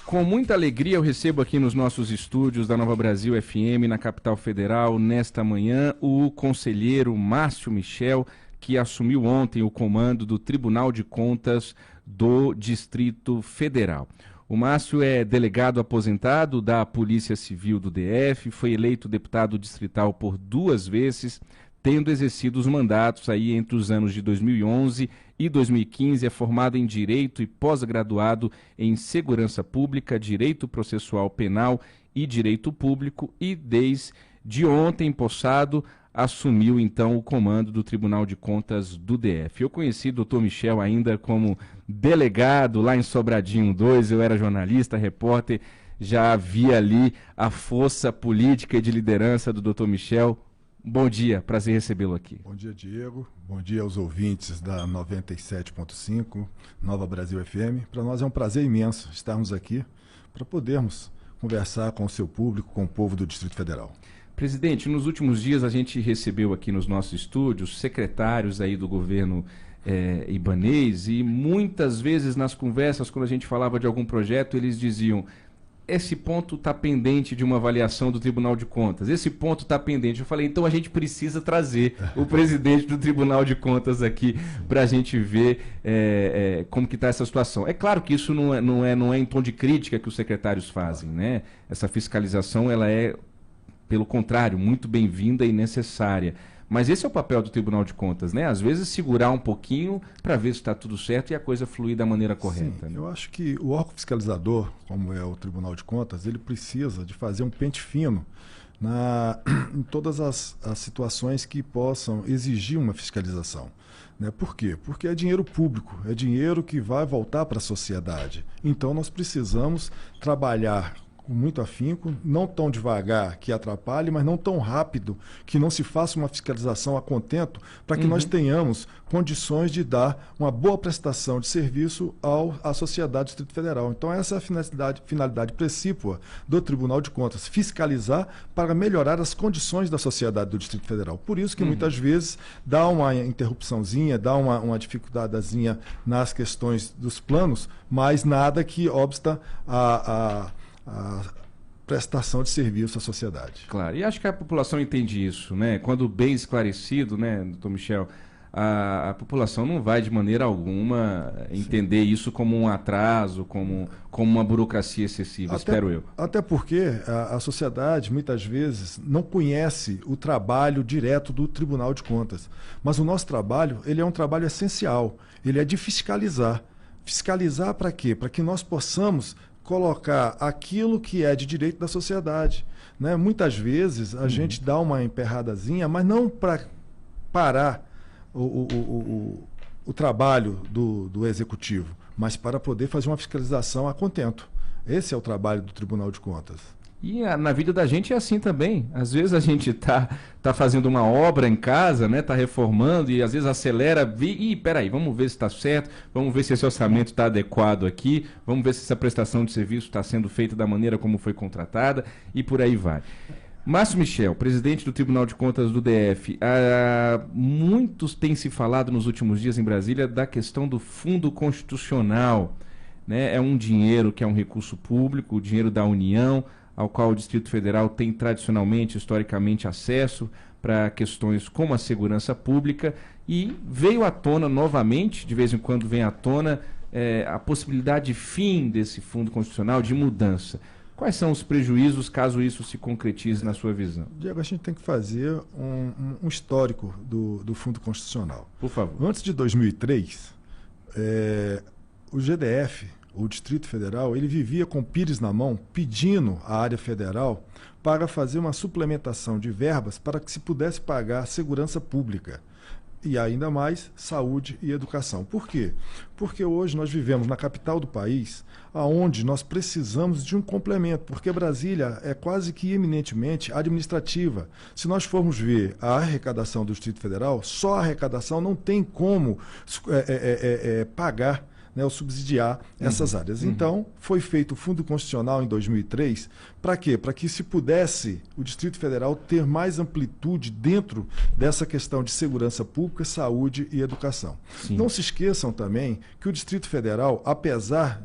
Com muita alegria eu recebo aqui nos nossos estúdios da Nova Brasil FM, na capital federal, nesta manhã, o conselheiro Márcio Michel, que assumiu ontem o comando do Tribunal de Contas do Distrito Federal. O Márcio é delegado aposentado da Polícia Civil do DF, foi eleito deputado distrital por 2 vezes, tendo exercido os mandatos aí entre os anos de 2011 e 2015, é formado em Direito e pós-graduado em Segurança Pública, Direito Processual Penal e Direito Público, e desde ontem, possado, assumiu então o comando do Tribunal de Contas do DF. Eu conheci o doutor Michel ainda como delegado lá em Sobradinho 2, eu era jornalista, repórter, já havia ali a força política e de liderança do doutor Michel. Bom dia, prazer recebê-lo aqui. Bom dia, Diego. Bom dia aos ouvintes da 97.5, Nova Brasil FM. Para nós é um prazer imenso estarmos aqui para podermos conversar com o seu público, com o povo do Distrito Federal. Presidente, nos últimos dias a gente recebeu aqui nos nossos estúdios secretários aí do governo ibanês e muitas vezes nas conversas, quando a gente falava de algum projeto, eles diziam: esse ponto está pendente de uma avaliação do Tribunal de Contas, esse ponto está pendente. Eu falei, então a gente precisa trazer o presidente do Tribunal de Contas aqui para a gente ver como que está essa situação. É claro que isso não é em tom de crítica que os secretários fazem, né? Essa fiscalização, ela é, pelo contrário, muito bem-vinda e necessária. Mas esse é o papel do Tribunal de Contas, né? Às vezes segurar um pouquinho para ver se está tudo certo e a coisa fluir da maneira correta. Sim, né? Eu acho que o órgão fiscalizador, como é o Tribunal de Contas, ele precisa de fazer um pente fino em todas as situações que possam exigir uma fiscalização. Né? Por quê? Porque é dinheiro público, é dinheiro que vai voltar para a sociedade. Então nós precisamos trabalhar com muito afinco, não tão devagar que atrapalhe, mas não tão rápido que não se faça uma fiscalização a contento, para que nós tenhamos condições de dar uma boa prestação de serviço à sociedade do Distrito Federal. Então essa é a finalidade precípua do Tribunal de Contas, fiscalizar para melhorar as condições da sociedade do Distrito Federal. Por isso que muitas vezes dá uma interrupçãozinha, dá uma dificuldadezinha nas questões dos planos, mas nada que obsta a prestação de serviço à sociedade. Claro, e acho que a população entende isso, né? Quando bem esclarecido, né, doutor Michel, a população não vai de maneira alguma entender isso como um atraso, como uma burocracia excessiva, espero eu. Até porque a sociedade, muitas vezes, não conhece o trabalho direto do Tribunal de Contas. Mas o nosso trabalho, ele é um trabalho essencial, ele é de fiscalizar. Fiscalizar para quê? Para que nós possamos colocar aquilo que é de direito da sociedade. Né? Muitas vezes a gente dá uma emperradazinha, mas não para parar o trabalho do executivo, mas para poder fazer uma fiscalização a contento. Esse é o trabalho do Tribunal de Contas. E na vida da gente é assim também. Às vezes a gente tá fazendo uma obra em casa, né? Tá reformando e às vezes acelera. Peraí, vamos ver se está certo, vamos ver se esse orçamento está adequado aqui, vamos ver se essa prestação de serviço está sendo feita da maneira como foi contratada e por aí vai. Márcio Michel, presidente do Tribunal de Contas do DF, muitos têm se falado nos últimos dias em Brasília da questão do fundo constitucional, né? É um dinheiro que é um recurso público, o dinheiro da União, ao qual o Distrito Federal tem tradicionalmente, historicamente, acesso para questões como a segurança pública, e veio à tona novamente, de vez em quando vem à tona, a possibilidade de fim desse fundo constitucional, de mudança. Quais são os prejuízos caso isso se concretize na sua visão? Diego, a gente tem que fazer um histórico do fundo constitucional. Por favor. Antes de 2003, o GDF, o Distrito Federal, ele vivia com o pires na mão, pedindo à área federal para fazer uma suplementação de verbas para que se pudesse pagar segurança pública e ainda mais saúde e educação. Por quê? Porque hoje nós vivemos na capital do país, aonde nós precisamos de um complemento, porque Brasília é quase que eminentemente administrativa. Se nós formos ver a arrecadação do Distrito Federal, só a arrecadação não tem como pagar, né, ou subsidiar essas áreas. Então, foi feito o Fundo Constitucional em 2003, para quê? Para que se pudesse o Distrito Federal ter mais amplitude dentro dessa questão de segurança pública, saúde e educação. Sim. Não se esqueçam também que o Distrito Federal, apesar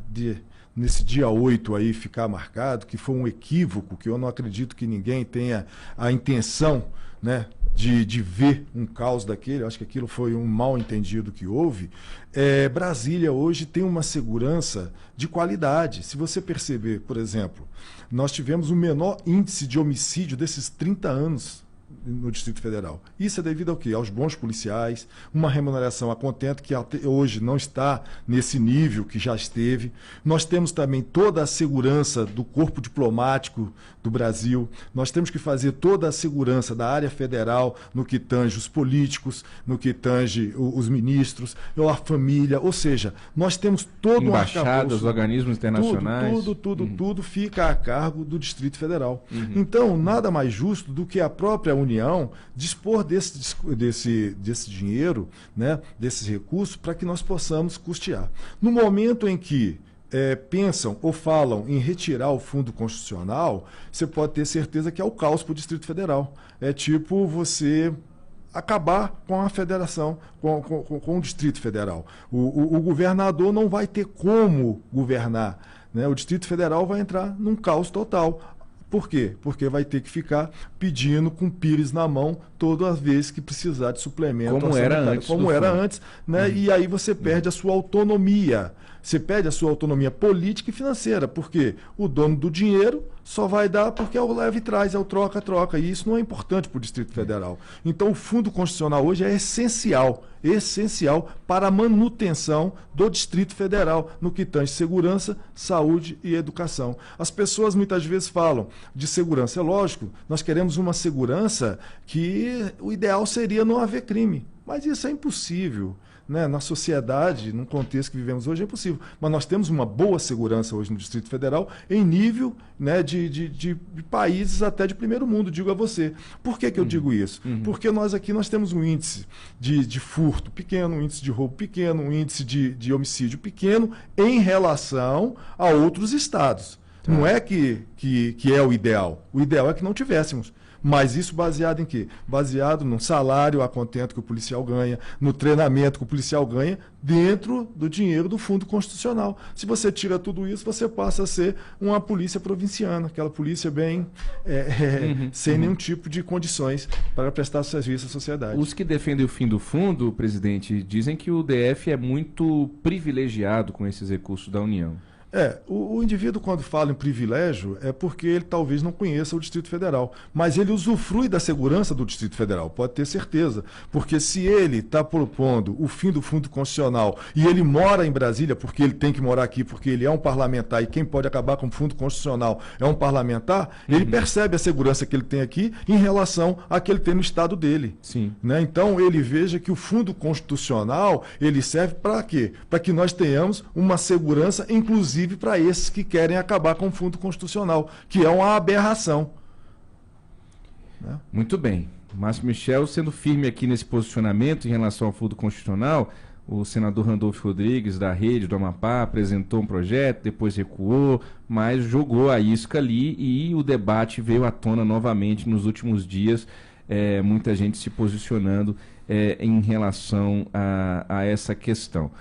nesse dia 8 aí ficar marcado, que foi um equívoco, que eu não acredito que ninguém tenha a intenção, né, de ver um caos daquele. Eu acho que aquilo foi um mal entendido que houve. Brasília hoje tem uma segurança de qualidade. Se você perceber, por exemplo, nós tivemos o menor índice de homicídio desses 30 anos no Distrito Federal. Isso é devido ao quê? Aos bons policiais, uma remuneração a contento que até hoje não está nesse nível que já esteve. Nós temos também toda a segurança do corpo diplomático do Brasil. Nós temos que fazer toda a segurança da área federal no que tange os políticos, no que tange os ministros, a família, ou seja, nós temos todo o arcabouço, organismos internacionais. Tudo fica a cargo do Distrito Federal. Então, nada mais justo do que a própria União dispor desse dinheiro, né, desses recursos, para que nós possamos custear. No momento em que pensam ou falam em retirar o fundo constitucional, você pode ter certeza que é o caos para o Distrito Federal. É tipo você acabar com a federação, com o Distrito Federal. O governador não vai ter como governar, né? O Distrito Federal vai entrar num caos total. Por quê? Porque vai ter que ficar pedindo com pires na mão toda vez que precisar de suplemento. Como era antes. Como era antes, né? E aí você perde a sua autonomia. Você perde a sua autonomia política e financeira, porque o dono do dinheiro só vai dar porque é o leve e traz, é o troca-troca, e isso não é importante para o Distrito Federal. Então o Fundo Constitucional hoje é essencial para a manutenção do Distrito Federal no que tange segurança, saúde e educação. As pessoas muitas vezes falam de segurança. É lógico, nós queremos uma segurança que o ideal seria não haver crime, mas isso é impossível. Né? Na sociedade, num contexto que vivemos hoje, é impossível. Mas nós temos uma boa segurança hoje no Distrito Federal em nível, né, de países até de primeiro mundo, digo a você. Por que eu digo isso? Porque nós temos um índice de furto pequeno, um índice de roubo pequeno, um índice de homicídio pequeno em relação a outros estados. Não é que é o ideal. O ideal é que não tivéssemos. Mas isso baseado em quê? Baseado no salário a contento que o policial ganha, no treinamento que o policial ganha, dentro do dinheiro do Fundo Constitucional. Se você tira tudo isso, você passa a ser uma polícia provinciana, aquela polícia bem sem nenhum tipo de condições para prestar serviço à sociedade. Os que defendem o fim do fundo, presidente, dizem que o DF é muito privilegiado com esses recursos da União. O indivíduo, quando fala em privilégio, é porque ele talvez não conheça o Distrito Federal. Mas ele usufrui da segurança do Distrito Federal, pode ter certeza. Porque se ele está propondo o fim do Fundo Constitucional e ele mora em Brasília, porque ele tem que morar aqui, porque ele é um parlamentar, e quem pode acabar com o Fundo Constitucional é um parlamentar, ele percebe a segurança que ele tem aqui em relação à que ele tem no estado dele. Sim. Né? Então, ele veja que o Fundo Constitucional, ele serve para quê? Para que nós tenhamos uma segurança, inclusive, para esses que querem acabar com o Fundo Constitucional, que é uma aberração. Né? Muito bem. Márcio Michel sendo firme aqui nesse posicionamento em relação ao Fundo Constitucional. O senador Randolfo Rodrigues, da Rede do Amapá, apresentou um projeto, depois recuou, mas jogou a isca ali e o debate veio à tona novamente nos últimos dias. Muita gente se posicionando em relação a essa questão.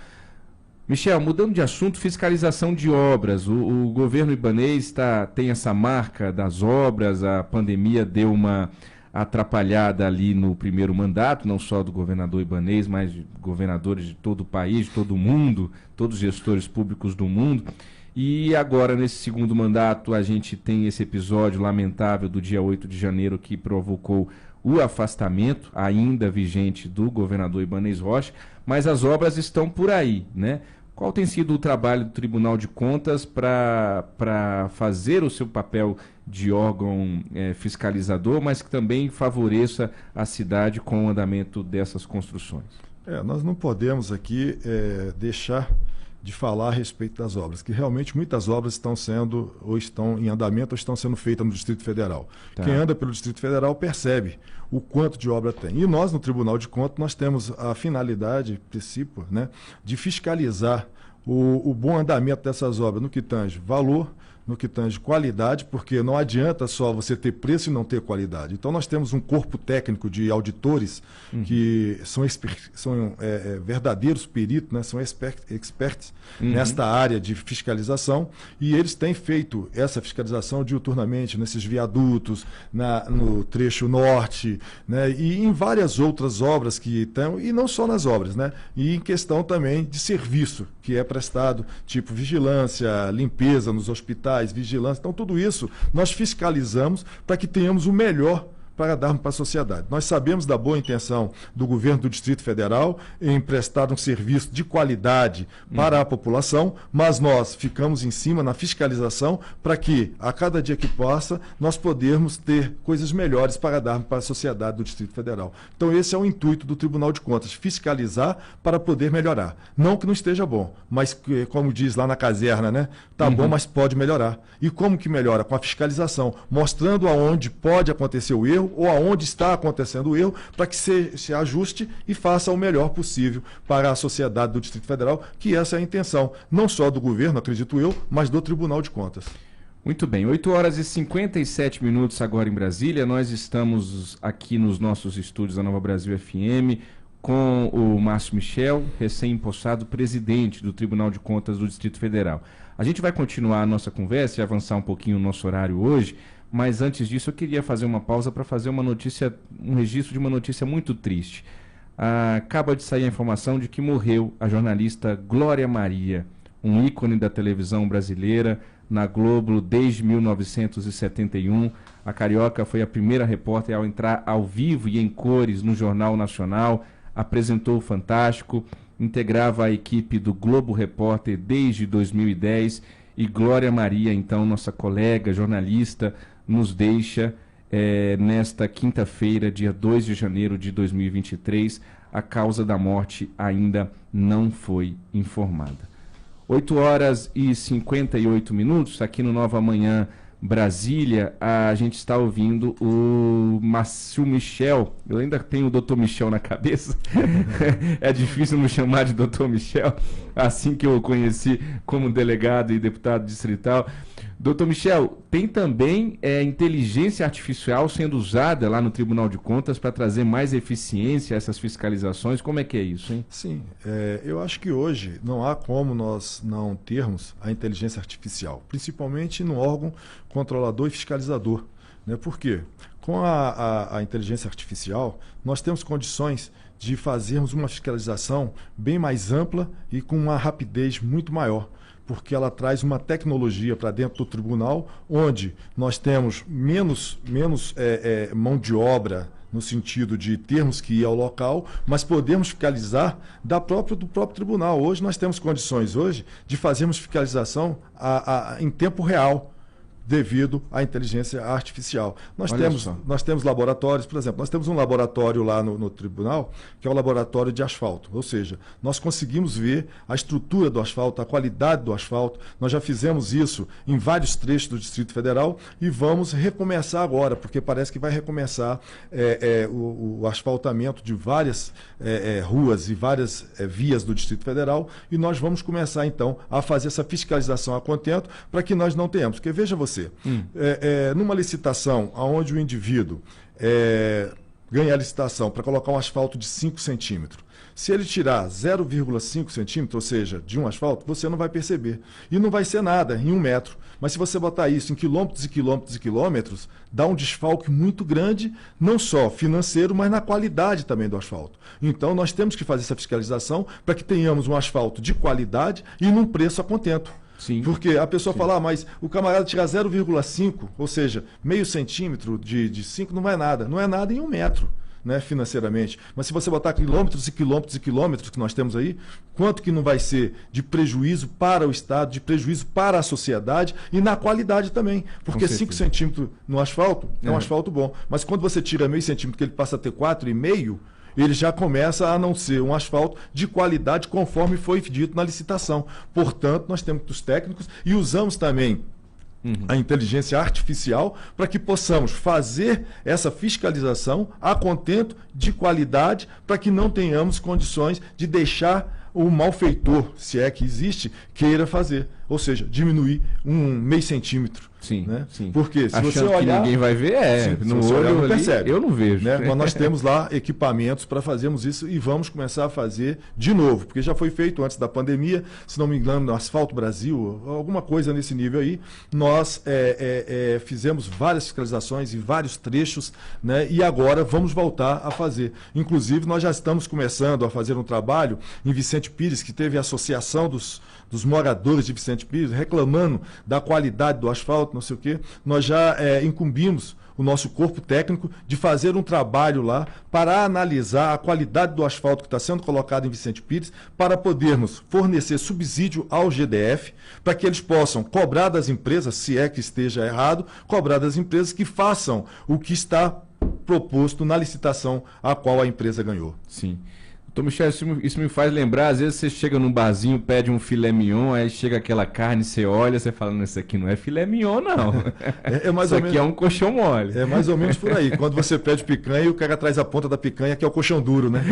Michel, mudando de assunto, fiscalização de obras. O governo ibanês tem essa marca das obras, a pandemia deu uma atrapalhada ali no primeiro mandato, não só do governador ibanês, mas de governadores de todo o país, de todo o mundo, todos os gestores públicos do mundo. E agora, nesse segundo mandato, a gente tem esse episódio lamentável do dia 8 de janeiro que provocou o afastamento, ainda vigente, do governador Ibanez Rocha, mas as obras estão por aí, né? Qual tem sido o trabalho do Tribunal de Contas para fazer o seu papel de órgão fiscalizador, mas que também favoreça a cidade com o andamento dessas construções? Nós não podemos aqui deixar de falar a respeito das obras, que realmente muitas obras estão sendo, ou estão em andamento, ou estão sendo feitas no Distrito Federal. Tá. Quem anda pelo Distrito Federal percebe o quanto de obra tem. E nós, no Tribunal de Contas, nós temos a finalidade, princípio, né, de fiscalizar o bom andamento dessas obras no que tange valor, no que tange qualidade, porque não adianta só você ter preço e não ter qualidade. Então, nós temos um corpo técnico de auditores que são verdadeiros peritos, né? São experts nesta área de fiscalização, e eles têm feito essa fiscalização diuturnamente nesses viadutos, no trecho norte, né? E em várias outras obras que estão, e não só nas obras, né? E em questão também de serviço que é prestado, tipo vigilância, limpeza nos hospitais, vigilância. Então, tudo isso nós fiscalizamos para que tenhamos o melhor para darmos para a sociedade. Nós sabemos da boa intenção do governo do Distrito Federal em prestar um serviço de qualidade para a população, mas nós ficamos em cima na fiscalização para que, a cada dia que passa, nós podermos ter coisas melhores para darmos para a sociedade do Distrito Federal. Então, esse é o intuito do Tribunal de Contas, fiscalizar para poder melhorar. Não que não esteja bom, mas, como diz lá na caserna, né? Tá bom, mas pode melhorar. E como que melhora? Com a fiscalização, mostrando aonde pode acontecer o erro ou aonde está acontecendo o erro, para que se ajuste e faça o melhor possível para a sociedade do Distrito Federal, que essa é a intenção, não só do governo, acredito eu, mas do Tribunal de Contas. Muito bem, 8h57 agora em Brasília. Nós estamos aqui nos nossos estúdios da Nova Brasil FM com o Márcio Michel, recém-impossado presidente do Tribunal de Contas do Distrito Federal. A gente vai continuar a nossa conversa e avançar um pouquinho o nosso horário hoje, mas antes disso eu queria fazer uma pausa para fazer um registro de uma notícia muito triste. Acaba de sair a informação de que morreu a jornalista Glória Maria, um ícone da televisão brasileira, na Globo desde 1971. A carioca foi a primeira repórter a entrar ao vivo e em cores no Jornal Nacional, apresentou o Fantástico, integrava a equipe do Globo Repórter desde 2010, e Glória Maria, então, nossa colega jornalista, nos deixa nesta quinta-feira, dia 2 de janeiro de 2023. A causa da morte ainda não foi informada. 8h58, aqui no Nova Manhã Brasília, a gente está ouvindo o Márcio Michel. Eu ainda tenho o Dr. Michel na cabeça. É difícil não chamar de Dr. Michel, assim que eu o conheci como delegado e deputado distrital. Dr. Michel, tem também inteligência artificial sendo usada lá no Tribunal de Contas para trazer mais eficiência a essas fiscalizações. Como é que é isso, hein? Sim, eu acho que hoje não há como nós não termos a inteligência artificial, principalmente no órgão controlador e fiscalizador. Né? Por quê? Com a inteligência artificial, nós temos condições de fazermos uma fiscalização bem mais ampla e com uma rapidez muito maior, porque ela traz uma tecnologia para dentro do tribunal, onde nós temos menos mão de obra, no sentido de termos que ir ao local, mas podemos fiscalizar do próprio tribunal. Hoje nós temos condições de fazermos fiscalização em tempo real, devido à inteligência artificial. Nós temos laboratórios, por exemplo, nós temos um laboratório lá no tribunal, que é o laboratório de asfalto, ou seja, nós conseguimos ver a estrutura do asfalto, a qualidade do asfalto. Nós já fizemos isso em vários trechos do Distrito Federal e vamos recomeçar agora, porque parece que vai recomeçar o asfaltamento de várias ruas e várias vias do Distrito Federal, e nós vamos começar então a fazer essa fiscalização a contento para que nós não tenhamos. Porque veja você, numa licitação onde o indivíduo ganha a licitação para colocar um asfalto de 5 centímetros, se ele tirar 0,5 centímetros, ou seja, de um asfalto, você não vai perceber. E não vai ser nada em 1 metro. Mas se você botar isso em quilômetros e quilômetros e quilômetros, dá um desfalque muito grande, não só financeiro, mas na qualidade também do asfalto. Então, nós temos que fazer essa fiscalização para que tenhamos um asfalto de qualidade e num preço a contento. Sim. Porque a pessoa fala, mas o camarada tirar 0,5, ou seja, meio centímetro de 5 não vai nada. Não é nada em 1 metro, né, financeiramente. Mas se você botar quilômetros e quilômetros e quilômetros que nós temos aí, quanto que não vai ser de prejuízo para o Estado, de prejuízo para a sociedade e na qualidade também. Porque 5 centímetros no asfalto é um asfalto bom. Mas quando você tira meio centímetro, que ele passa a ter 4,5, ele já começa a não ser um asfalto de qualidade conforme foi dito na licitação. Portanto, nós temos os técnicos e usamos também a inteligência artificial para que possamos fazer essa fiscalização a contento, de qualidade, para que não tenhamos condições de deixar o malfeitor, se é que existe, queira fazer. ou seja, diminuir um meio centímetro. Sim, né? sim. Porque se achando você olhar, que ninguém vai ver, no no olho não ali, percebe. Eu não vejo. Né? Mas nós temos lá equipamentos para fazermos isso e vamos começar a fazer de novo, porque já foi feito antes da pandemia, se não me engano, no Asfalto Brasil, alguma coisa nesse nível aí. Nós fizemos várias fiscalizações em vários trechos, né? E agora vamos voltar a fazer. Inclusive, nós já estamos começando a fazer um trabalho em Vicente Pires, que teve a associação dos moradores de Vicente Pires reclamando da qualidade do asfalto, não sei o quê. Nós já incumbimos o nosso corpo técnico de fazer um trabalho lá para analisar a qualidade do asfalto que está sendo colocado em Vicente Pires, para podermos fornecer subsídio ao GDF, para que eles possam cobrar das empresas, se é que esteja errado, cobrar das empresas que façam o que está proposto na licitação a qual a empresa ganhou. Sim. Doutor Michel, isso me faz lembrar, às vezes você chega num barzinho, pede um filé mignon, aí chega aquela carne, você olha, você fala, não, isso aqui não é filé mignon, não. Isso aqui é um colchão mole. É mais ou menos por aí. Quando você pede picanha, o cara traz a ponta da picanha, que é o colchão duro, né?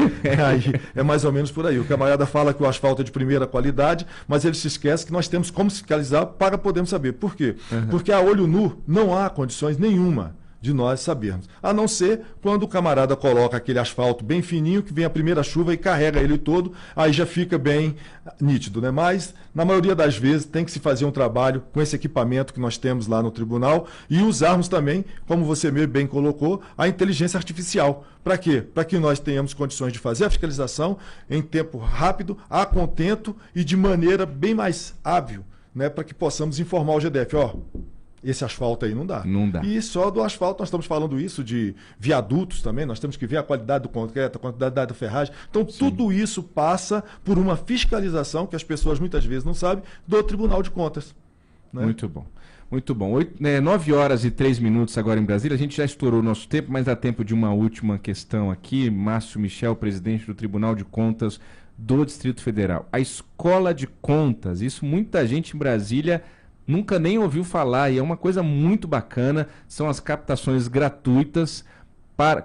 Aí é mais ou menos por aí. O camarada fala que o asfalto é de primeira qualidade, mas ele se esquece que nós temos como fiscalizar para podermos saber. Por quê? Porque a olho nu não há condições nenhuma de nós sabermos. A não ser quando o camarada coloca aquele asfalto bem fininho, que vem a primeira chuva e carrega ele todo, aí já fica bem nítido, né? Mas, na maioria das vezes, tem que se fazer um trabalho com esse equipamento que nós temos lá no tribunal e usarmos também, como você bem colocou, a inteligência artificial. Para quê? Para que nós tenhamos condições de fazer a fiscalização em tempo rápido, a contento e de maneira bem mais hábil, né? Para que possamos informar o GDF, esse asfalto aí não dá. Não dá. E só do asfalto nós estamos falando isso, de viadutos também, nós temos que ver a qualidade do concreto, a qualidade da ferragem. Então, tudo isso passa por uma fiscalização, que as pessoas muitas vezes não sabem, do Tribunal de Contas. Né? Muito bom. Muito bom. 9 horas e 3 minutos agora em Brasília. A gente já estourou o nosso tempo, mas dá tempo de uma última questão aqui. Márcio Michel, presidente do Tribunal de Contas do Distrito Federal. A Escola de Contas, isso muita gente em Brasília nunca nem ouviu falar, e é uma coisa muito bacana, são as captações gratuitas,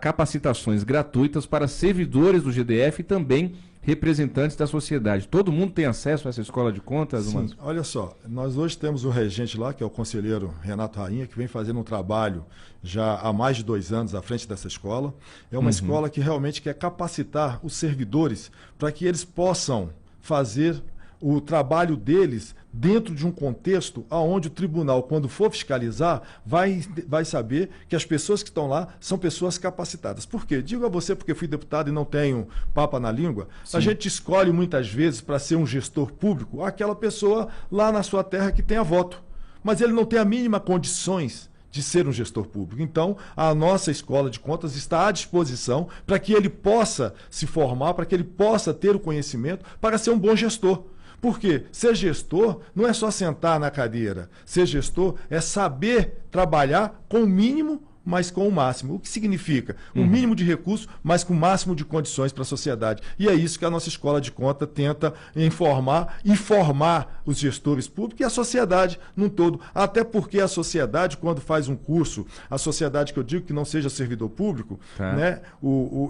capacitações gratuitas para servidores do GDF e também representantes da sociedade. Todo mundo tem acesso a essa escola de contas? Sim, olha só, nós hoje temos o regente lá, que é o conselheiro Renato Rainha, que vem fazendo um trabalho já há mais de 2 anos à frente dessa escola. É uma escola que realmente quer capacitar os servidores para que eles possam fazer o trabalho deles dentro de um contexto onde o tribunal, quando for fiscalizar, vai saber que as pessoas que estão lá são pessoas capacitadas. Por quê? Digo a você, porque fui deputado e não tenho papa na língua, a gente escolhe muitas vezes para ser um gestor público aquela pessoa lá na sua terra que tenha voto, mas ele não tem a mínima condições de ser um gestor público. Então, a nossa escola de contas está à disposição para que ele possa se formar, para que ele possa ter o conhecimento para ser um bom gestor. Porque ser gestor não é só sentar na cadeira. Ser gestor é saber trabalhar com o mínimo, mas com o máximo. O que significa? O mínimo de recursos, mas com o máximo de condições para a sociedade. E é isso que a nossa escola de conta tenta informar e formar os gestores públicos e a sociedade num todo. Até porque a sociedade, quando faz um curso, a sociedade que eu digo que não seja servidor público, né,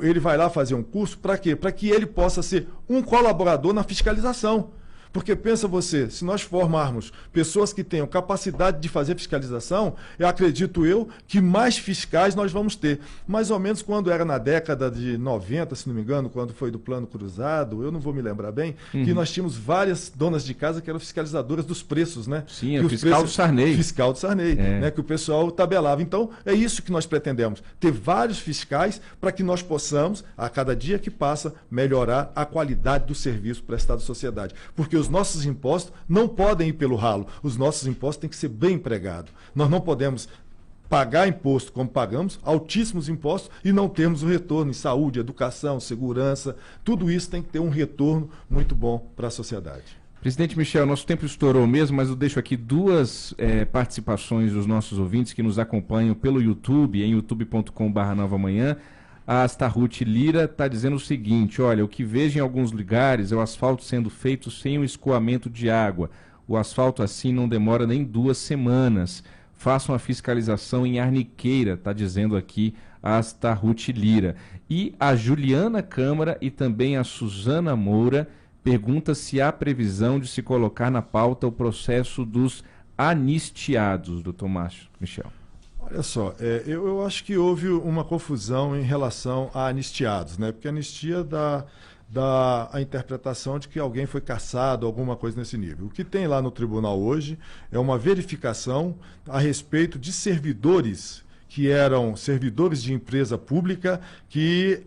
ele vai lá fazer um curso para quê? Para que ele possa ser um colaborador na fiscalização. Porque pensa você, se nós formarmos pessoas que tenham capacidade de fazer fiscalização, eu acredito que mais fiscais nós vamos ter. Mais ou menos quando era na década de 90, se não me engano, quando foi do Plano Cruzado, eu não vou me lembrar bem, que nós tínhamos várias donas de casa que eram fiscalizadoras dos preços, né? Sim, o fiscal do Sarney. Fiscal do Sarney, né? Que o pessoal tabelava. Então, é isso que nós pretendemos, ter vários fiscais para que nós possamos, a cada dia que passa, melhorar a qualidade do serviço prestado à sociedade. Porque os nossos impostos não podem ir pelo ralo. Os nossos impostos têm que ser bem empregados. Nós não podemos pagar imposto como pagamos, altíssimos impostos, e não termos o retorno em saúde, educação, segurança. Tudo isso tem que ter um retorno muito bom para a sociedade. Presidente Michel, nosso tempo estourou mesmo, mas eu deixo aqui 2 participações dos nossos ouvintes que nos acompanham pelo YouTube, em youtube.com/novamanhã. A Astarruth Lira está dizendo o seguinte: olha, o que vejo em alguns lugares é o asfalto sendo feito sem o escoamento de água. O asfalto assim não demora nem 2 semanas. Façam a fiscalização em Arniqueira, está dizendo aqui a Astarruth Lira. E a Juliana Câmara e também a Suzana Moura pergunta se há previsão de se colocar na pauta o processo dos anistiados, doutor Márcio Michel. Olha só, eu acho que houve uma confusão em relação a anistiados, né? Porque a anistia dá a interpretação de que alguém foi cassado, alguma coisa nesse nível. O que tem lá no tribunal hoje é uma verificação a respeito de servidores que eram servidores de empresa pública que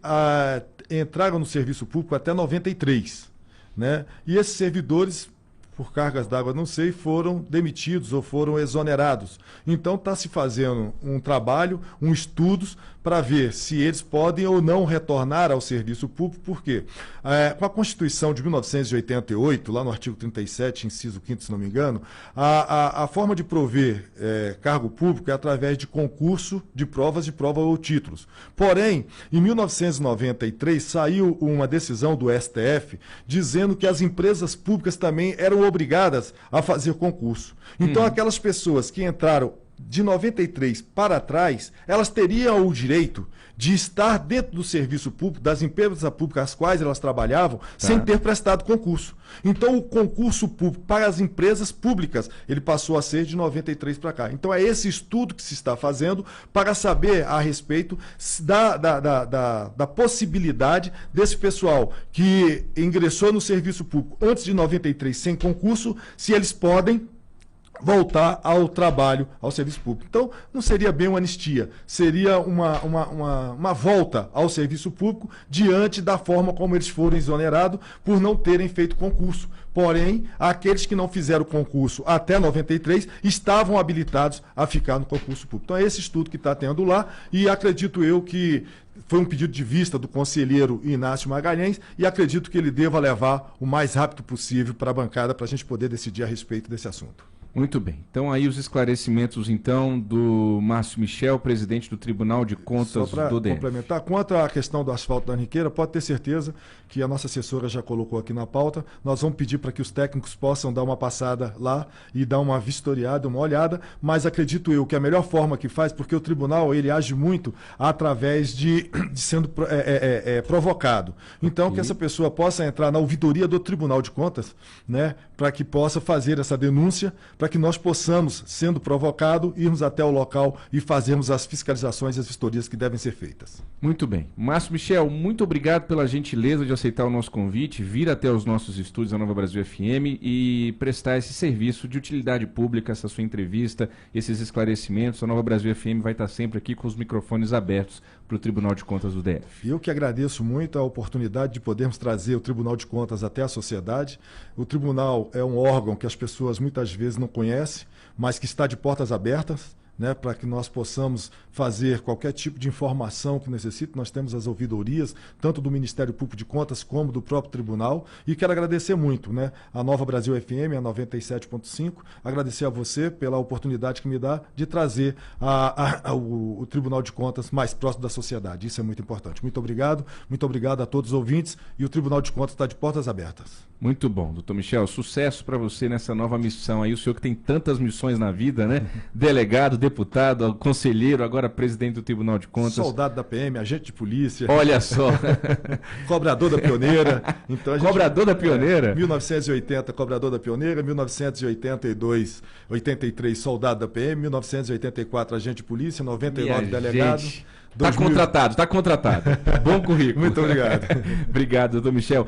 entraram no serviço público até 93, né? E esses servidores, por cargas d'água, não sei, foram demitidos ou foram exonerados. Então está se fazendo um trabalho, estudos, para ver se eles podem ou não retornar ao serviço público. Por quê? Com a Constituição de 1988, lá no artigo 37, inciso 5º, se não me engano, a forma de prover cargo público é através de concurso de provas de prova ou títulos. Porém, em 1993, saiu uma decisão do STF dizendo que as empresas públicas também eram obrigadas a fazer concurso. Então, aquelas pessoas que entraram de 93 para trás, elas teriam o direito de estar dentro do serviço público, das empresas públicas às quais elas trabalhavam, sem ter prestado concurso. Então, o concurso público para as empresas públicas, ele passou a ser de 93 para cá. Então, é esse estudo que se está fazendo para saber a respeito da possibilidade desse pessoal que ingressou no serviço público antes de 93 sem concurso, se eles podem voltar ao trabalho, ao serviço público. Então, não seria bem uma anistia, seria uma volta ao serviço público diante da forma como eles foram exonerados por não terem feito concurso. Porém, aqueles que não fizeram concurso até 93 estavam habilitados a ficar no concurso público. Então, é esse estudo que está tendo lá e acredito eu que foi um pedido de vista do conselheiro Inácio Magalhães e acredito que ele deva levar o mais rápido possível para a bancada para a gente poder decidir a respeito desse assunto. Muito bem. Então aí os esclarecimentos então do Márcio Michel, presidente do Tribunal de Contas do DF. Só para complementar, quanto à questão do asfalto da Henriqueira, pode ter certeza que a nossa assessora já colocou aqui na pauta. Nós vamos pedir para que os técnicos possam dar uma passada lá e dar uma vistoriada, uma olhada, mas acredito eu que a melhor forma que faz, porque o tribunal ele age muito através de sendo provocado. Então que essa pessoa possa entrar na ouvidoria do Tribunal de Contas, né, para que possa fazer essa denúncia, para que nós possamos, sendo provocado, irmos até o local e fazermos as fiscalizações e as vistorias que devem ser feitas. Muito bem. Márcio Michel, muito obrigado pela gentileza de aceitar o nosso convite, vir até os nossos estúdios da Nova Brasil FM e prestar esse serviço de utilidade pública, essa sua entrevista, esses esclarecimentos. A Nova Brasil FM vai estar sempre aqui com os microfones abertos para o Tribunal de Contas do DF. Eu que agradeço muito a oportunidade de podermos trazer o Tribunal de Contas até a sociedade. O Tribunal é um órgão que as pessoas muitas vezes não conhecem, mas que está de portas abertas, né, para que nós possamos fazer qualquer tipo de informação que necessite. Nós temos as ouvidorias, tanto do Ministério Público de Contas como do próprio Tribunal. E quero agradecer muito, né, a Nova Brasil FM, a 97.5, agradecer a você pela oportunidade que me dá de trazer o Tribunal de Contas mais próximo da sociedade. Isso é muito importante. Muito obrigado a todos os ouvintes e o Tribunal de Contas está de portas abertas. Muito bom, doutor Michel. Sucesso para você nessa nova missão aí. O senhor que tem tantas missões na vida, né? Delegado, deputado, conselheiro, agora presidente do Tribunal de Contas. Soldado da PM, agente de polícia. Olha só. Cobrador da Pioneira. Então, cobrador da Pioneira? 1980, cobrador da Pioneira. 1982, 83, soldado da PM. 1984, agente de polícia. 99, delegado. Está contratado. Bom currículo. Muito obrigado. Obrigado, doutor Michel.